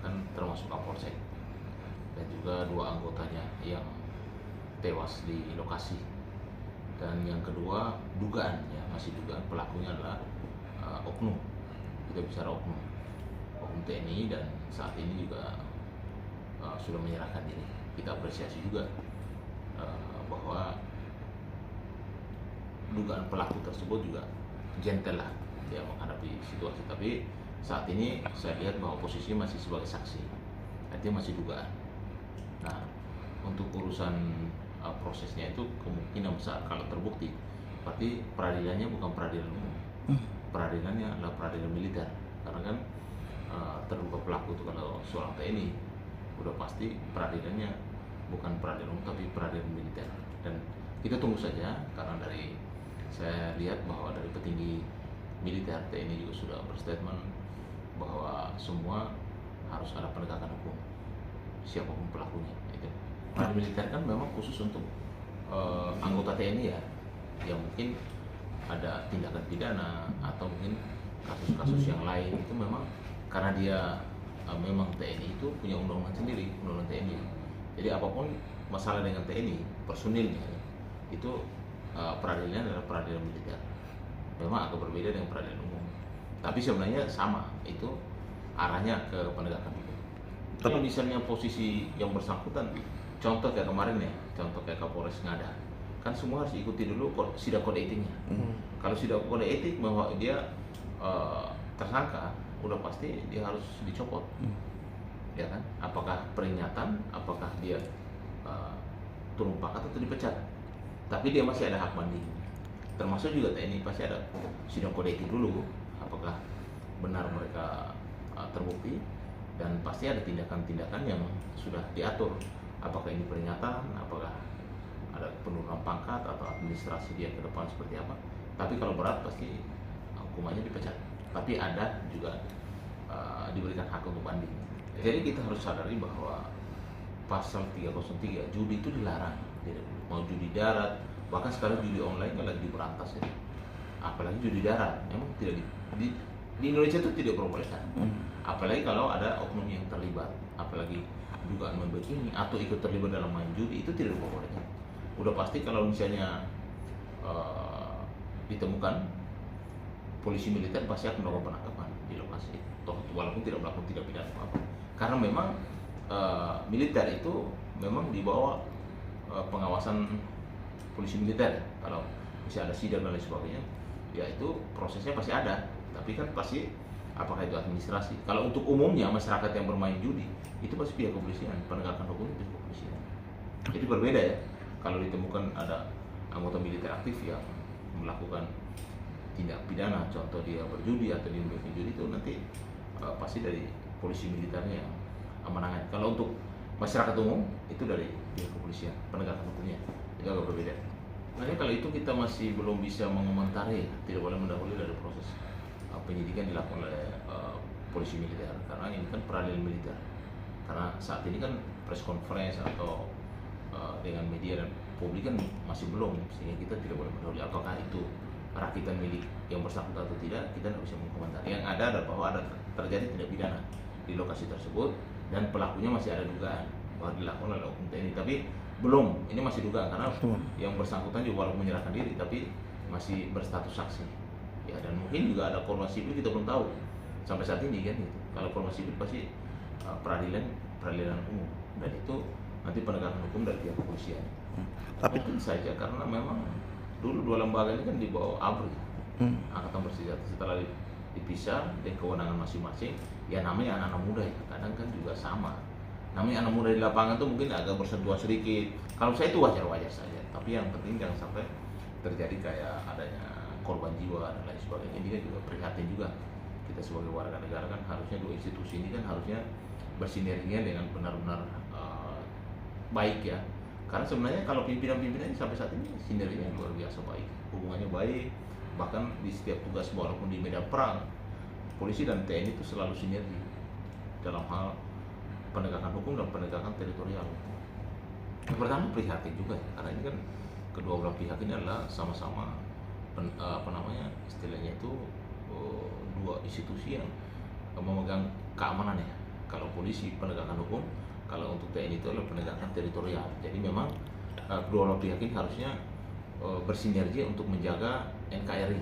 kan termasuk Kapolsek, dan juga 2 anggotanya yang tewas di lokasi. Dan yang kedua dugaan, ya masih dugaan pelakunya adalah oknum. Kita bicara oknum TNI, dan saat ini juga sudah menyerahkan diri. Kita apresiasi juga bahwa dugaan pelaku tersebut juga gentle lah dia menghadapi situasi. Tapi saat ini saya lihat bahwa posisi masih sebagai saksi, artinya masih dugaan. Nah, untuk urusan prosesnya itu kemungkinan besar kalau terbukti, berarti peradilannya bukan peradilan umum, peradilannya adalah peradilan militer. Karena kan terduga pelaku itu kalau seorang TNI udah pasti peradilannya bukan peradilan umum tapi peradilan militer. Dan kita tunggu saja, karena dari saya lihat bahwa dari petinggi militer TNI juga sudah berstatement bahwa semua harus ada penegakan hukum siapapun pelakunya. Itu peradilan militer kan memang khusus untuk anggota TNI ya, yang mungkin ada tindakan pidana atau mungkin kasus-kasus yang lain. Itu memang karena dia memang TNI itu punya undang-undang sendiri, undang-undang TNI. Jadi apapun masalah dengan TNI, personilnya itu peradilannya adalah peradilan militer. Memang agak berbeda dengan peradilan umum, tapi sebenarnya sama, itu arahnya ke penegakan hukum. Kalau misalnya posisi yang bersangkutan, contoh kayak kemarin ya, contoh kayak Kapolres Ngada, kan semua harus ikuti dulu sidang kode etiknya. Kalau sidang kode etik bahwa dia tersangka, udah pasti dia harus dicopot, ya kan? Apakah peringatan, apakah dia turun pangkat atau dipecat? Tapi dia masih ada hak banding. Termasuk juga TNI pasti ada sidang kode etik dulu, apakah benar mereka terbukti, dan pasti ada tindakan-tindakan yang sudah diatur. Apakah ini peringatan, apakah ada penurunan pangkat atau administrasi dia ke depan seperti apa. Tapi kalau berat pasti hukumannya dipecat. Tapi ada juga diberikan hak untuk banding. Jadi kita harus sadari bahwa pasal 303 judi itu dilarang. Jadi, mau judi darat, bahkan sekarang judi online kan lagi diberantas ya. Apalagi judi darat, memang tidak di Indonesia itu tidak diperbolehkan. Apalagi kalau ada oknum yang terlibat, apalagi dugaan membekini atau ikut terlibat dalam main judi, itu tidak diperbolehkan. Udah pasti kalau misalnya ditemukan, polisi militer pasti akan melakukan penangkapan di lokasi, walaupun tidak melakukan tindak pidana apa-apa. Karena memang militer itu memang di bawah pengawasan polisi militer. Kalau misalnya ada sidang dan lain sebagainya, ya itu prosesnya pasti ada. Tapi kan pasti apakah itu administrasi. Kalau untuk umumnya masyarakat yang bermain judi, itu pasti pihak kepolisian, penegakan hukum itu kepolisian. Jadi berbeda ya. Kalau ditemukan ada anggota militer aktif yang melakukan tindak pidana, contoh dia berjudi atau dia memiliki judi, itu nanti pasti dari polisi militernya yang menangani. Kalau untuk masyarakat umum itu dari pihak kepolisian, penegakan hukumnya itu agak berbeda. Makanya kalau itu kita masih belum bisa mengomentari, tidak boleh mendahului dari proses penyidikan dilakukan oleh polisi militer, karena ini kan peradilan militer. Karena saat ini kan press conference atau dengan media dan publik kan masih belum, sehingga kita tidak boleh mendahului apakah itu rakitan milik yang bersangkutan atau tidak. Kita tidak bisa mengomentari. Yang ada adalah bahwa ada terjadi tindak pidana di lokasi tersebut dan pelakunya masih ada dugaan bahwa dilakukan oleh oknum TNI, tapi belum, ini masih dugaan karena yang bersangkutan juga walaupun menyerahkan diri tapi masih berstatus saksi ya. Dan mungkin juga ada korban sipil, kita belum tahu sampai saat ini kan gitu. Kalau korban sipil pasti peradilan umum, dan itu nanti penegakan hukum dari pihak kepolisian. Tapi mungkin saja karena memang dulu 2 lembaga ini kan di bawah ABRI, Angkatan Bersenjata. Setelah dipisah dan kewenangan masing-masing, ya namanya anak-anak muda ya, kadang kan juga sama. Namanya anak muda di lapangan tuh mungkin agak bersentuhan sedikit. Kalau saya itu wajar-wajar saja, tapi yang penting jangan sampai terjadi kayak adanya korban jiwa dan lain sebagainya. Ini kan juga prihatin juga. Kita sebagai warga negara kan harusnya 2 institusi ini kan harusnya bersinerginya dengan benar-benar baik ya. Karena sebenarnya kalau pimpinan-pimpinannya sampai saat ini sinerginya luar biasa baik, hubungannya baik. Bahkan di setiap tugas walaupun di medan perang, polisi dan TNI itu selalu sinergi dalam hal penegakan hukum dan penegakan teritorial. Yang pertama prihatin juga ya, karena ini kan kedua belah pihak ini adalah sama-sama istilahnya itu 2 institusi yang memegang keamanan ya, Kalau polisi penegakan hukum, kalau untuk TNI itu adalah penegakan teritorial. Jadi memang kedua pihak ini harusnya bersinergi untuk menjaga NKRI,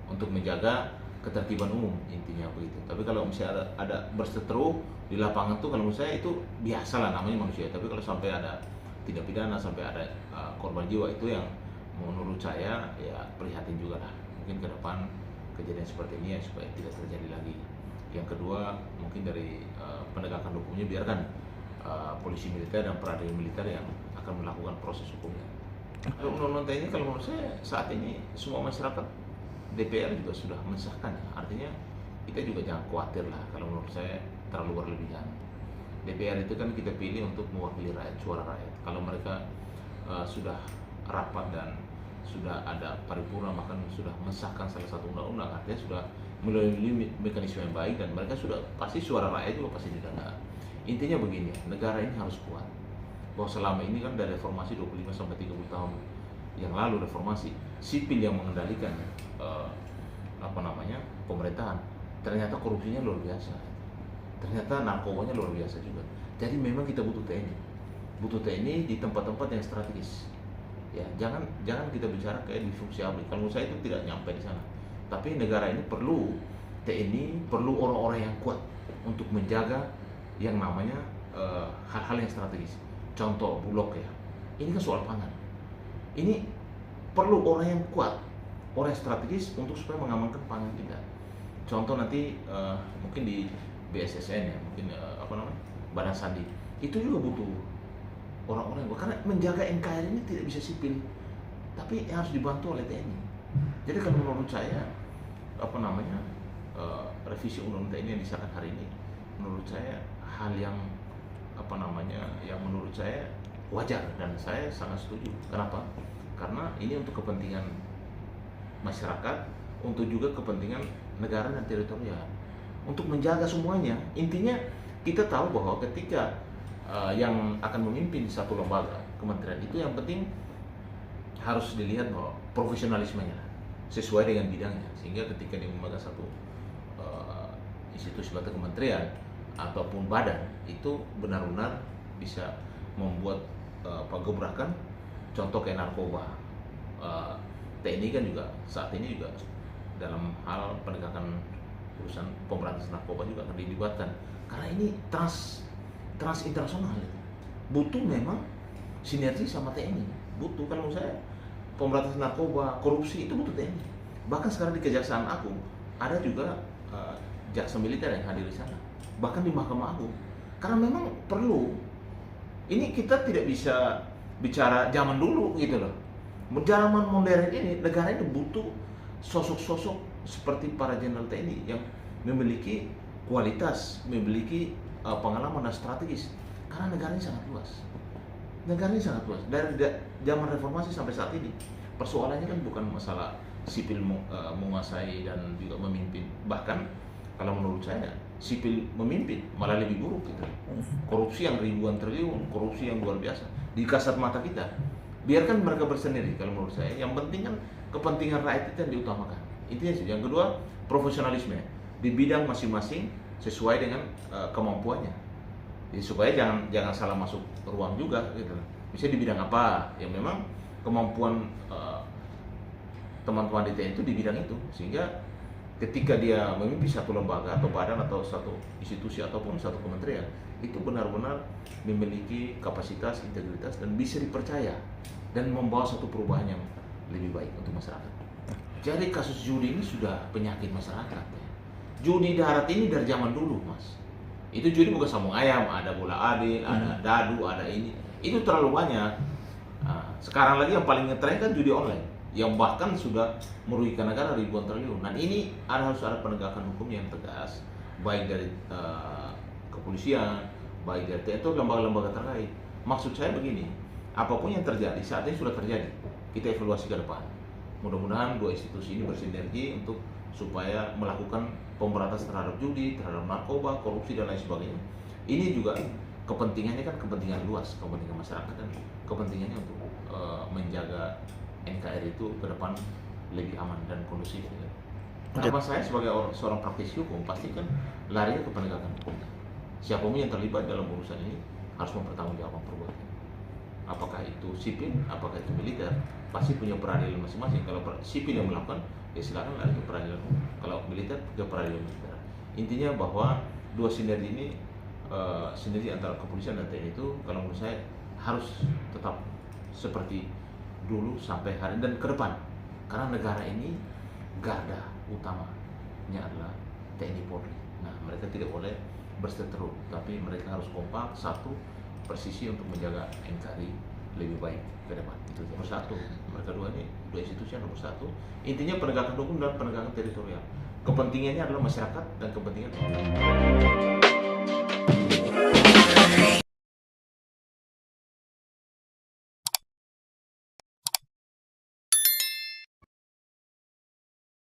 untuk menjaga ketertiban umum, intinya begitu. Tapi kalau misalnya ada berseteru di lapangan tuh, kalau menurut saya itu biasa lah, namanya manusia. Tapi kalau sampai ada tindak pidana, sampai ada korban jiwa, itu yang menurut saya ya prihatin juga lah. Mungkin ke depan kejadian seperti ini ya supaya tidak terjadi lagi. Yang kedua, mungkin dari penegakan hukumnya biarkan polisi militer dan peradilan militer yang akan melakukan proses hukumnya. Kalau undang-undang TNI, kalau menurut saya saat ini semua masyarakat, DPR juga sudah mensahkan ya. Artinya kita juga jangan khawatir lah kalau menurut saya terlalu berlebihan. DPR itu kan kita pilih untuk mewakili rakyat, suara rakyat. Kalau mereka sudah rapat dan sudah ada paripurna, bahkan sudah mensahkan salah satu undang-undang, artinya sudah melalui mekanisme yang baik dan mereka sudah pasti suara rakyat juga pasti didengar. Intinya begini, negara ini harus kuat. Bahwa selama ini kan dari reformasi 25 sampai 30 tahun yang lalu, reformasi sipil yang mengendalikan pemerintahan, ternyata korupsinya luar biasa, ternyata narkobanya luar biasa juga. Jadi memang kita butuh TNI di tempat-tempat yang strategis. Ya, jangan kita bicara kayak di fungsi ABRI. Kalau menurut saya itu tidak nyampe di sana. Tapi negara ini perlu TNI, perlu orang-orang yang kuat untuk menjaga yang namanya hal-hal yang strategis. Contoh Bulog ya, ini kan soal pangan. Ini perlu orang yang kuat, orang yang strategis untuk supaya mengamankan pangan kita. Contoh nanti mungkin di BSSN ya, mungkin Badan Sandi, itu juga butuh orang-orang yang kuat. Karena menjaga NKRI ini tidak bisa sipil, tapi harus dibantu oleh TNI. Jadi kalau menurut saya revisi undang-undang TNI yang disahkan hari ini, menurut saya hal yang yang menurut saya wajar dan saya sangat setuju. Kenapa? Karena ini untuk kepentingan masyarakat, untuk juga kepentingan negara dan teritorial, untuk menjaga semuanya. Intinya kita tahu bahwa ketika yang akan memimpin satu lembaga kementerian itu, yang penting harus dilihat bahwa profesionalismenya sesuai dengan bidangnya, sehingga ketika dia memegang satu institusi atau kementerian ataupun badan itu benar-benar bisa membuat gebrakan. Contoh kayak narkoba, TNI kan juga saat ini juga dalam hal penegakan urusan pemberantasan narkoba juga akan dilibatkan, karena ini trans internasional, butuh memang sinergi sama TNI. Butuh, kan menurut saya pemberantasan narkoba, korupsi itu butuh TNI. Bahkan sekarang di Kejaksaan Agung ada juga jaksa militer yang hadir di sana, bahkan di Mahkamah Agung, karena memang perlu. Ini kita tidak bisa bicara zaman dulu gitu loh. Zaman modern ini negara ini butuh sosok-sosok seperti para jenderal TNI yang memiliki kualitas, memiliki pengalaman dan strategis, karena negara ini sangat luas. Negara ini sangat luas. Dari zaman reformasi sampai saat ini, persoalannya kan bukan masalah sipil menguasai dan juga memimpin. Bahkan kalau menurut saya sipil memimpin malah lebih buruk gitu. Korupsi yang ribuan triliun, korupsi yang luar biasa di kasat mata kita. Biarkan mereka bersendiri kalau menurut saya. Yang penting kan kepentingan rakyat itu yang diutamakan. Intinya sih. Yang kedua, profesionalisme di bidang masing-masing sesuai dengan kemampuannya. Jadi supaya jangan salah masuk ruang juga gitu. Misalnya di bidang apa yang memang kemampuan teman-teman di TNI itu di bidang itu, sehingga ketika dia memimpin satu lembaga atau badan atau satu institusi ataupun satu kementerian, itu benar-benar memiliki kapasitas, integritas dan bisa dipercaya dan membawa satu perubahan yang lebih baik untuk masyarakat. Jadi kasus judi ini sudah penyakit masyarakat ya. Judi darat ini dari zaman dulu, Mas. Itu judi bukan sambung ayam, ada bola adil, ada dadu, ada ini. Itu terlalu banyak. Nah, sekarang lagi yang paling ngetren kan judi online, yang bahkan sudah merugikan negara ribuan triliun. Nah, ini harus ada penegakan hukum yang tegas, baik dari kepolisian, baik dari TNI atau lembaga-lembaga terkait. Maksud saya begini, apapun yang terjadi saat ini sudah terjadi, kita evaluasi ke depan. Mudah-mudahan dua institusi ini bersinergi untuk supaya melakukan pemberantasan terhadap judi, terhadap narkoba, korupsi dan lain sebagainya. Ini juga kepentingannya kan kepentingan luas, kepentingan masyarakat dan kepentingannya untuk menjaga NKRI itu ke depan lebih aman dan kondusif. Karena saya sebagai seorang praktisi hukum pasti kan larinya ke penegakan hukum. siapapun yang terlibat dalam urusan ini harus mempertanggungjawabkan perbuatan. Apakah itu sipil, apakah itu militer, pasti punya peradilan masing-masing. Kalau sipil yang melakukan, ya silakan lari ke peradilan umum. Kalau militer ke peradilan militer. Intinya bahwa dua sinergi ini, sinergi antara kepolisian dan TNI itu, kalau menurut saya harus tetap seperti dulu sampai hari dan ke depan. Karena negara ini garda utamanya adalah TNI Polri. Nah, mereka tidak boleh berseteru, tapi mereka harus kompak satu persisi untuk menjaga NKRI lebih baik ke depan. Itu nomor satu. Mereka dua ini, dua institusi yang nomor satu. Intinya penegakan hukum dan penegakan teritorial. Kepentingannya adalah masyarakat dan kepentingan